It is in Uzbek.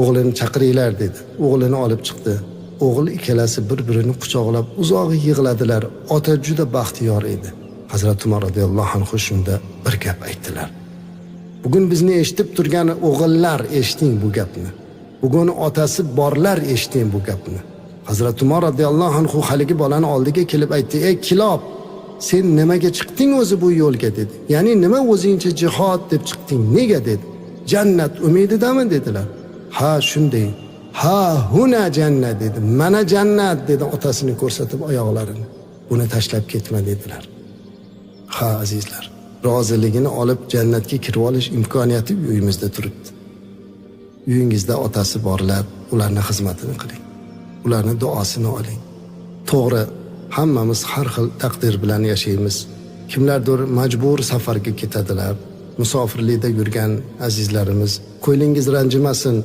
o'g'lini chaqiringlar dedi. O'g'lini olib chiqdi. O'g'il ikkalasi bir-birini quchoqlab uzoq yig'ladilar. Ota juda baxtiyor edi. Hazrat Umar radhiyallohu anhu shunda bir gap aytdilar. Bugun bizni eshitib turgan o'g'illar eshiting bu gapni. Bugun otasi borlar eshiting bu gapni. Hazrat Umar radhiyallohu anhu haligi bolani oldiga kelib aytdi: "Ey kilob, sen nimaga chiqding o'zi bu yo'lga?" dedi. Ya'ni nima o'zingcha jihad deb chiqding? Nega dedi? Jannat umididami dedilar. Ha shunday. Ha huna jannat dedi. Mana jannat dedi otasini ko'rsatib oyoqlarini. Buni tashlab ketma dedilar. Ha azizlar, roziligini olib jannatga kirib olish imkoniyati uyimizda turibdi. Uyingizda otasi borlar, ularning xizmatini qiling. Ularning duosini oling. To'g'ri, hammamiz har xil taqdir bilan yashaymiz. Kimlardir majbur safarga ketadilar. Musofirlikda yurgan azizlarimiz, ko'nglingiz ranjimasin.